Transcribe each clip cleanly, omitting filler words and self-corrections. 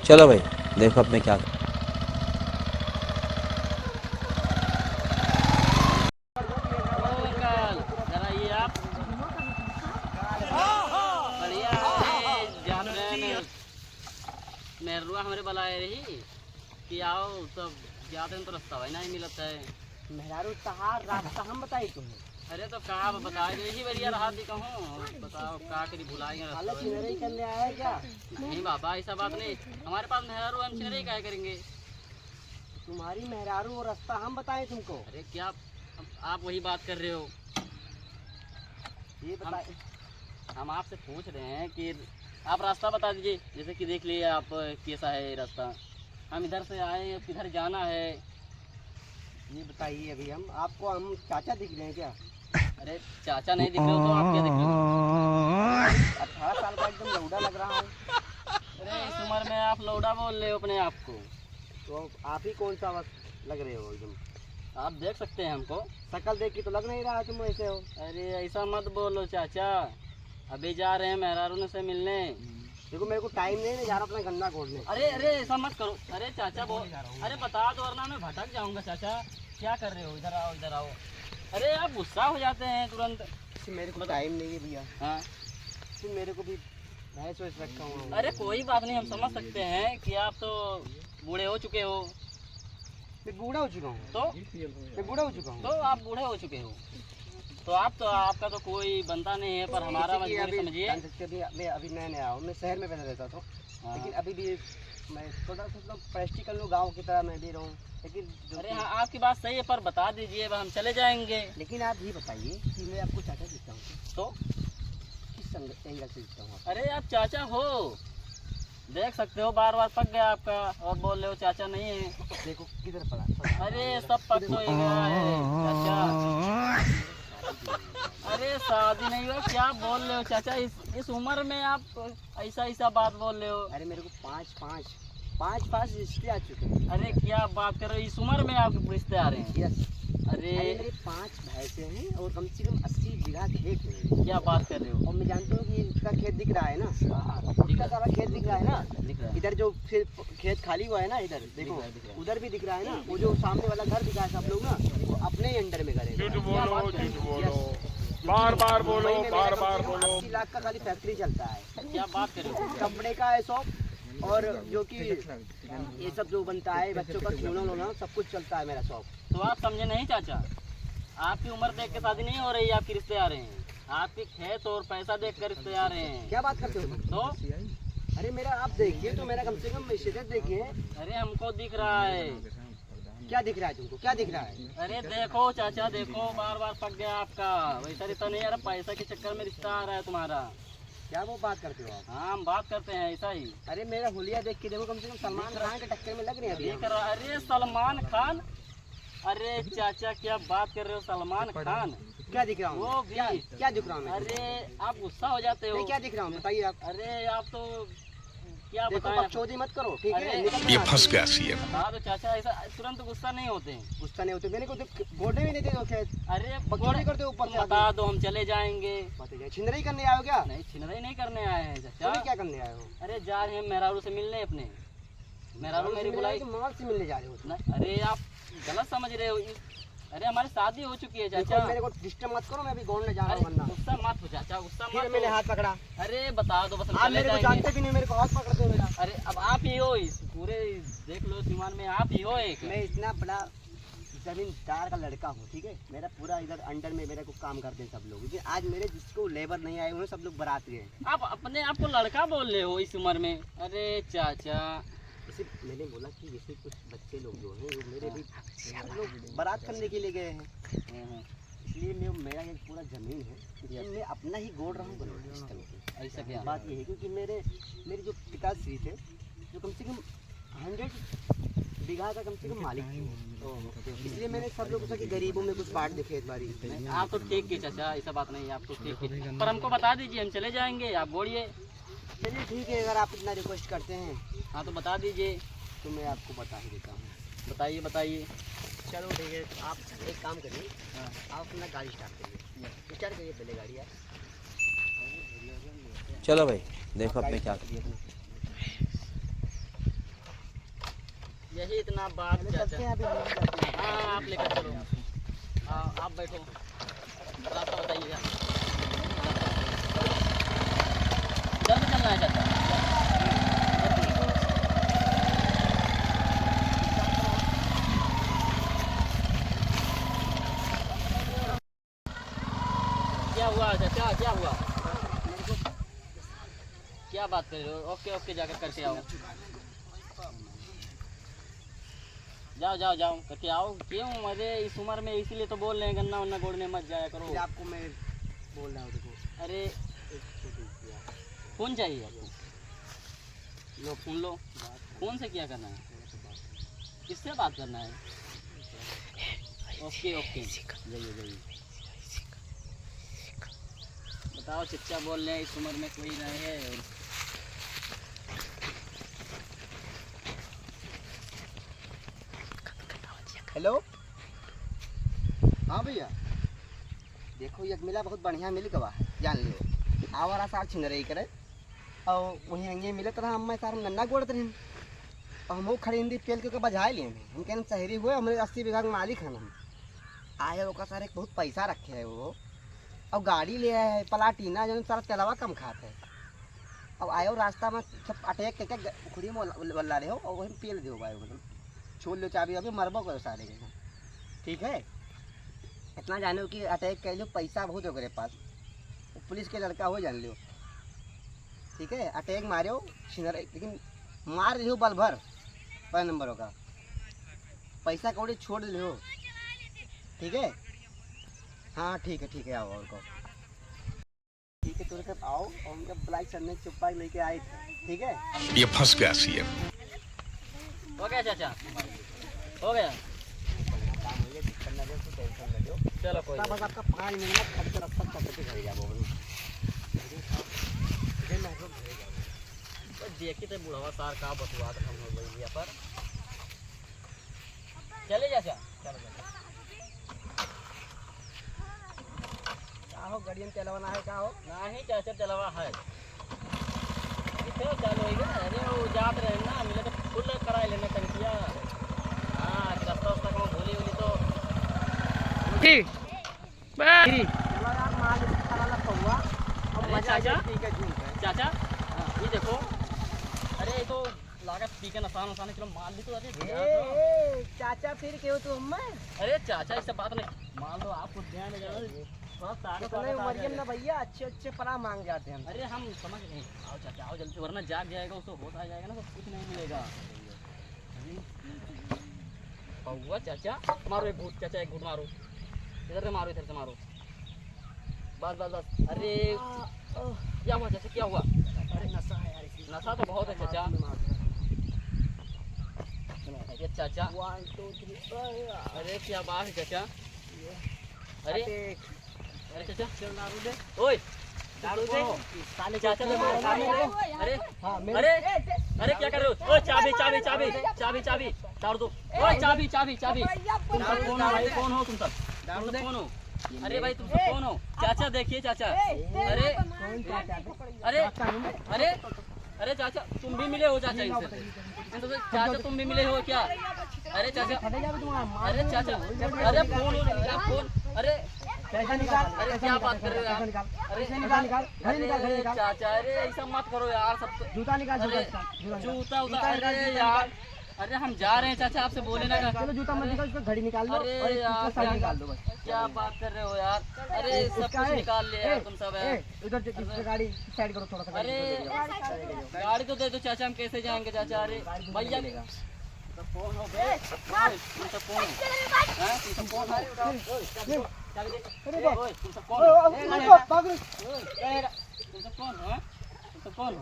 चलो भाई, देखो अब मैं क्या अंकल जरा ये आप बढ़िया है जान रहे हैं मेहरुआ हमारे बुलाए रही कि आओ तब जाते हैं तो रास्ता भाई नहीं मिलता है। मेहरारू तहार रास्ता हम बताई तुम्हें। अरे तो कहा बताए तो यही बढ़िया रहा थी कहूँ बताओ का करी भुलाएंगे रास्ता हालत नहीं करने आया है क्या? नहीं बाबा ऐसा बात नहीं हमारे पास मेहरारू हम चिन्हरे क्या करेंगे। तुम्हारी मेहरारू और रास्ता हम बताए तुमको। अरे क्या आप वही बात कर रहे हो। ये बताए हम आपसे पूछ रहे हैं कि आप रास्ता बता दीजिए जैसे कि देख लिए आप कैसा है ये रास्ता। हम इधर से आए हैं किधर जाना है। ये बताइए अभी हम चाचा दिख रहे हैं क्या? अरे चाचा नहीं दिख रहे हो तो आप क्या दिख रहे हो। 18 साल का एकदम लौड़ा लग रहा है। अरे इस उम्र में आप लौड़ा बोल रहे हो अपने आप को। तो आप ही कौन सा वक्त लग रहे हो एकदम। आप देख सकते हैं हमको। शक्ल देख के तो लग नहीं रहा तुम ऐसे हो। अरे ऐसा मत बोलो चाचा अभी जा रहे हैं मेहरारू से मिलने। देखो मेरे को टाइम नहीं है जा रहा अपना गन्ना खोदने। अरे अरे ऐसा मत करो। अरे चाचा बोल अरे बता दो वरना मैं भटक जाऊंगा। चाचा क्या कर रहे हो इधर आओ इधर आओ। अरे आप गुस्सा हो जाते हैं तुरंत। मेरे को टाइम नहीं है भैया। हाँ फिर मेरे को भी भैंस वैस रखा हुआ है। अरे कोई बात नहीं हम समझ सकते हैं कि आप तो बूढ़े हो चुके हो। मैं बूढ़ा हो चुका हूँ। तो मैं बूढ़ा हो चुका हूँ। तो आप बूढ़े हो चुके हो तो आपका तो कोई बनता नहीं है पर हमारा मजबूरी समझिए। मैं अभी नया नया हूँ। मैं शहर में पहले रहता था लेकिन अभी भी मैं थोड़ा सा प्रैक्टिकल हूँ गाँव की तरह मैं भी रहूँ। लेकिन अरे हाँ आपकी बात सही है पर बता दीजिए अब हम चले जाएंगे। लेकिन आप ये बताइए कि मैं आपको चाचा दिखता हूँ तो किस एंगल से दिखता हूँ? अरे आप चाचा हो देख सकते हो बार बार पक गया आपका और बोल रहे हो चाचा नहीं है। देखो किधर पड़ा। अरे सब पक तो ही गया है चाचा। अरे शादी नहीं हुआ क्या बोल रहे हो चाचा इस उम्र में आप ऐसा ऐसा बात बोल रहे हो। अरे मेरे को पाँच रिश्ते आ चुके हैं। अरे क्या बात कर रहे हो इस उम्र में आपके रिश्ते आ रहे हैं। यस। अरे मेरे 5 भैंसे हैं और कम से कम 80 बीघा खेत है। क्या बात कर रहे हो। और मैं जानता हूँ कि इसका खेत दिख रहा है ना। इसका सारा खेत दिख रहा है ना। दिख रहा है। इधर जो फिर खेत खाली हुआ है ना इधर देखो उधर भी दिख रहा है ना। वो जो सामने वाला घर दिखा है सब लोग ना वो अपने ही अंडर में करेंगे। बार बार बोलो बार बार बोलो। 80 लाख का खाली फैक्ट्री चलता है। क्या बात कर रहे हो। कपड़े का है शॉप और जो कि ये सब जो बनता है बच्चों का खिलौना उलौना सब कुछ चलता है मेरा शॉप। तो आप समझे नहीं चाचा आपकी उम्र देख के शादी नहीं हो रही है आपके रिश्ते आ रहे हैं। आपके खेत और पैसा देख कर रिश्ते आ रहे हैं। क्या बात करते हो तुम? तो अरे मेरा आप देखिए तो मेरा कम से कम शिदत देखिए। अरे हमको दिख रहा है। क्या दिख रहा है तुमको? क्या दिख रहा है? अरे देखो चाचा देखो बार बार पक गया आपका। वैसा रिश्ता नहीं यार पैसा के चक्कर में रिश्ता आ रहा है तुम्हारा। क्या वो बात करते हो आप? हाँ हम बात करते हैं ऐसा ही। अरे मेरा हुलिया देख के देखो कम से कम सलमान खान के टक्कर में लग रहे हैं अभी। देख रहा अरे सलमान खान। अरे चाचा क्या बात कर रहे हो सलमान खान। क्या दिख रहा हूँ? वो भी क्या दिख रहा हूँ मैं? अरे आप गुस्सा हो जाते हो। मैं क्या दिख रहा हूँ बताइए आप? अरे आप तो क्या देखो बताएं। बकचोदी मत करो ठीक है। ये फंस गया सीएम। बता दो चाचा ऐसा तुरंत गुस्सा नहीं होते हैं। गुस्सा नहीं होते मेरे को तो गोडे भी नहीं देते हो खेत। अरे बकचोदी करते हो ऊपर से। बता दो हम चले जाएंगे। छिंदराई करने आए हो क्या? नहीं छिनराई नहीं करने आए हैं चाचा। क्या करने आए हो? अरे जा रहे हैं मेहरारू से मिलने अपने। मेहरारू मेरी बुलाई। माल से मिलने जा रहे हो? अरे आप गलत समझ रहे हो। अरे हमारी शादी हो चुकी है चाचा। मेरे को डिस्टर्ब मत करो मैं अभी गोड़ में जा रहा हूँ वरना। गुस्सा मत हो चाचा गुस्सा फिर मत मैंने हो। हाथ पकड़ा। अरे बता दो बस हम आप चले मेरे को जाएंगे। जानते भी नहीं मेरे को हाथ पकड़ते हो मेरा। अरे अब आप ही हो इस पूरे देख लो सीमान में आप ही हो एक। मैं इतना बड़ा जमींदार का लड़का हूँ ठीक है। मेरा पूरा इधर अंडर में मेरे को काम करते हैं सब लोग। लेकिन आज मेरे जिसको लेबर नहीं आए हुए सब लोग बारात गए। आप अपने आप को लड़का बोल रहे हो इस उम्र में। अरे चाचा इसे मैंने बोला कि जैसे कुछ बच्चे लोग जो हैं वो मेरे भी सब लोग बारात करने के लिए गए हैं। इसलिए मेरा एक पूरा ज़मीन है इसलिए मैं अपना ही गोड़ रहा हूँ इस तरह से। ऐसा क्या बात ये है क्योंकि मेरे जो पिताश्री थे जो कम से कम 100 बीघा का कम से कम मालिक थे। इसलिए मैंने सब लोगों से कि गरीबों में कुछ बांट दे खेत बाड़ी। आप तो ठीक है चाचा ऐसा बात नहीं है आप तो ठीक है पर हमको बता दीजिए हम चले जाएंगे आप बोलिए। चलिए ठीक है अगर आप इतना रिक्वेस्ट करते हैं हाँ तो बता दीजिए। तो मैं आपको बता ही देता हूँ। बताइए बताइए। चलो ठीक है आप एक काम करिए। आप अपना गाड़ी स्टार्ट करिए। स्टार्ट करिए पहले गाड़ी यार। चलो भाई देखो अब मैं क्या करिए अपना। ही इतना बात चाचा। चलते हैं अभी हम लोग चलते हैं। हाँ आप लेकर चलो। हाँ आप बैठो, रास्ता बताइएगा। जल्दी चलना है चाचा। क्या हुआ चाचा, क्या हुआ? क्या बात कर रहे हो? ओके ओके जाकर करके आओ। जाओ जाओ जाओ करके आओ। क्यों? अरे इस उम्र में इसीलिए तो बोल रहे हैं गन्ना वन्ना गोड़ने मत जाया करो। फिर आपको मैं बोल रहा हूँ देखो, अरे एक छोटी सी बात। फ़ोन चाहिए आपको? लो फ़ोन लो। फ़ोन से क्या करना है? किससे बात करना है? ओके ओके जाइए जाइए। बताओ चचा बोल रहे हैं इस उम्र में कोई रहे। हेलो, हाँ भैया, देखो ये मिला बहुत बढ़िया मिल गवा जान लियो। आवारा सार छिन रही करे और वहीं अंगे मिले तरह हम सार गन्ना गोड़ते रहे और हम खरीदी पेल के बजाए लिए हम कहने शहरी हुए हमारे 80 बीघा के मालिक हैं हम। आए वो का सारे बहुत पैसा रखे है वो और गाड़ी ले आए है पलाटीना जो सारा तेलवा कम खाते है। अब आयो रास्ता में सब अटैक करके खुड़ी में बल्ला रहे हो और वहीं पेल दो भाई मतलब छोड़ लो चाबी अभी मरबो करो सारे के। ठीक है, इतना जानो कि अटैक कर लो पैसा बहुत हो गए पास, पुलिस के लड़का हो जान लियो। ठीक है, अटैक मारो छिनर लेकिन मार लियो बल भर पर नंबरों का पैसा कौड़ी छोड़ लियो। ठीक है, हाँ ठीक है आओ और को ठीक है तुरंत आओ और उनका ब्लैक चढ़ने चुप्पा लेके आए थे। ठीक है, ये फंस गया सीएम। हो गया चाचा, हो गया। काम हो गया, दिक्कत ना दे तो टेंशन ना दो। चलो कोई बस आपका 5 मिनट में खर्च रास्ता करके घर जाओ। तो देखी थे बुढ़वा सार का बतुआ हम हो गई पर चले चाचा। चलो चाचा। का हो गाड़ियन चलवाना है का हो? नहीं चाचा चलवा है कितने चालू होगा। अरे वो जात रहे ना मिले तो फुल कराए लेने टंकिया। हाँ रास्ता वास्ता कहाँ भूली उली तो चलो यार माल वाला पौवा और अरे मजा चाचा। ठीक है झूठ है। चाचा ये देखो। अरे ये तो लागत पी के नसान वसान चलो माल भी तो। अरे चाचा फिर क्यों तू हमें? अरे चाचा इससे बात नहीं मान लो आपको ध्यान देना थोड़ा ताकत इतने वाकत आ मरियम ना जाएगा। भैया अच्छे परा मांग जाते हैं। अरे हम समझ गए। आओ चाचा आओ जल्दी से वरना जाग जाएगा उसको होश आ जाएगा ना तो कुछ नहीं मिलेगा। पौवा चाचा मारो एक घूट चाचा, एक घूट मारो। इधर से मारो, इधर से मारो। बस बस बस। अरे क्या हुआ चाचा, क्या हुआ? अरे नशा है यार इसमें। नशा तो बहुत है चाचा। अरे चाचा 1 2 3 अरे क्या बात है चाचा। अरे देख अरे चाचा चल दारू दे। ओए दारू दे साले चाचा तो मारो अरे हाँ अरे अरे क्या कर रहे हो? ओए चाबी चाबी चाबी चाबी चाबी दारू दो। ओए चाबी चाबी चाबी। तुम सब कौन हो भाई? कौन हो तुम सब? तुम सब कौन हो? अरे भाई तुम सब कौन हो? चाचा देखिए चाचा। अरे अरे अरे अरे चाचा तुम भी मिले हो चाचा इनसे? चाचा तुम भी मिले हो क्या? अरे चाचा अरे चाचा अरे फोन अरे फोन अरे पैसा निकाल। अरे क्या बात कर रहे हो यार? अरे अरे चाचा अरे ऐसा मत करो यार सब तो। जूता निकाल अरे जूता उतार अरे यार अरे हम जा रहे हैं चाचा आपसे बोले ना का। चलो जूता मत निकाल उसका घड़ी निकाल लो अरे और यार इसका साड़ी निकाल दो बस। क्या बात कर रहे हो यार? अरे सब इसका कुछ है। निकाल लिया यार तुम सब यार। उधर से गाड़ी साइड करो थोड़ा सा। अरे गाड़ी तो दे दो चाचा, हम कैसे जाएंगे चाचा? अरे भैया तो कौन हो बे? तुम सब कौन हो? हैं? तुम सब कौन हो? चाबी दे। ओए तुम सब कौन हो? ओए, तुम सब कौन हो? हैं? तुम सब कौन हो?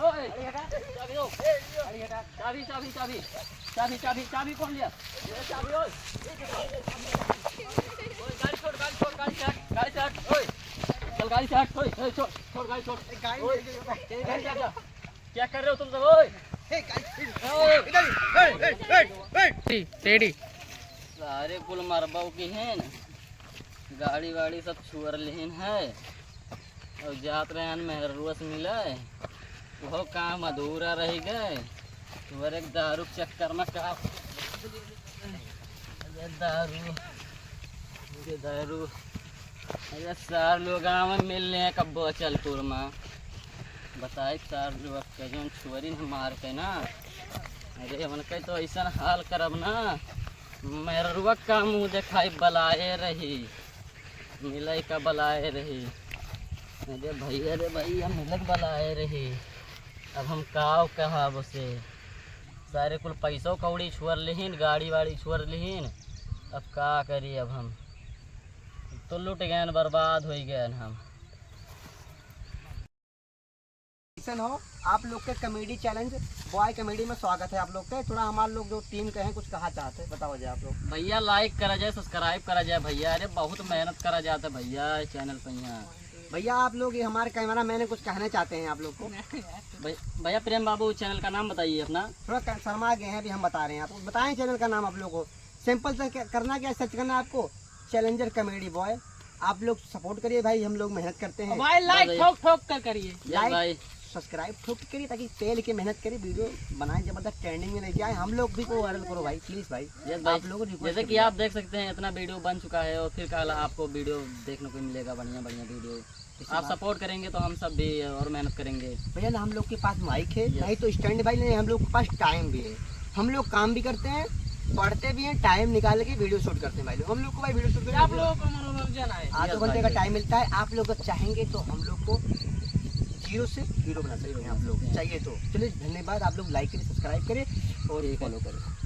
ओए चाबी दो। चाबी चाबी चाबी चाबी चाबी चाबी कौन लिया? ये चाबी ओए। ओए गाड़ी छोड़ गाड़ी छोड़ गाड़ी से हट गाड़ी से हट। ओए चल गाड़ी से हट। ओए छोड़ छोड़ गाड़ी छोड़। ओए तेरी गाड़ी चाचा क्या कर रहे हो तुम सब? ओए सारे कुल मरबाऊ की हैं गाड़ी वाड़ी सब छुअर लेन है और जात रहन मेहरुस मिला है वो काम अधूरा रह गए। एक दारू के चक्कर में का अरे दारू, मुझे दारू। अरे सार लोग में मिलने हैं कब चलपुर में बताए सार लोग के जो छुरी न मार के ना। अरे मन के तो ऐसा हाल करब ना मेहरुआ का मुँह दिखाई बलाए रही मिले का बलाए रही। अरे भैया मिलक बलाए रही। अब हम काव कहब उसे सारे कुल पैसों कौड़ी छुअर लिहिन गाड़ी वाड़ी छुअर लिहिन। अब का करी अब हम तो लुट गए बर्बाद हो गए हम। हो आप लोग के कॉमेडी चैलेंज बॉय कॉमेडी में स्वागत है आप लोग के। थोड़ा हमारे लोग जो टीम के हैं कुछ कहा चाहते हैं बताओ जाए आप लोग। भैया लाइक करा जाए सब्सक्राइब करा जाए भैया। अरे बहुत मेहनत करा जाता है भैया चैनल पर यहाँ। भैया आप लोग ये हमारे कैमरा मैंने कुछ कहना चाहते हैं आप लोग को। भैया प्रेम बाबू चैनल का नाम बताइए अपना। थोड़ा शर्मा गए हैं अभी हम बता रहे हैं आपको। बताएं चैनल का नाम आप लोग को। सिंपल से करना क्या सर्च करना आपको चैलेंजर कॉमेडी बॉय। आप लोग सपोर्ट करिए भाई हम लोग मेहनत करते हैं। भाई लाइक ठोक ठोक कर करिए लाइक सब्सक्राइब ठोक करिए ताकि तेल की मेहनत करिए वीडियो बनाए जबरदस्त ट्रेंडिंग में लेके आए। हम लोग भी को वायरल करो भाई प्लीज भाई। आप लोगों को जैसे कि आप देख सकते हैं इतना वीडियो बन चुका है और फिर कल आपको वीडियो देखने को मिलेगा बढ़िया बढ़िया वीडियो। आप सपोर्ट करेंगे तो हम सब भी और मेहनत करेंगे। भैया ना हम लोग के पास माइक है नहीं तो स्टैंड बाई नहीं हम लोग के पास टाइम भी है। हम लोग काम भी करते हैं पढ़ते भी हैं टाइम निकाल के वीडियो शूट करते हैं भाई लोग। हम लोग को भाई वीडियो शूट करते आप लोगों को मनोरंजन है आधे घंटे का टाइम मिलता है। आप लोग अगर चाहेंगे तो हम लोग को 0 से हीरो बना सकते हैं। आप लोग चाहिए तो चलिए धन्यवाद। आप लोग लाइक करें सब्सक्राइब करें और फॉलो करें।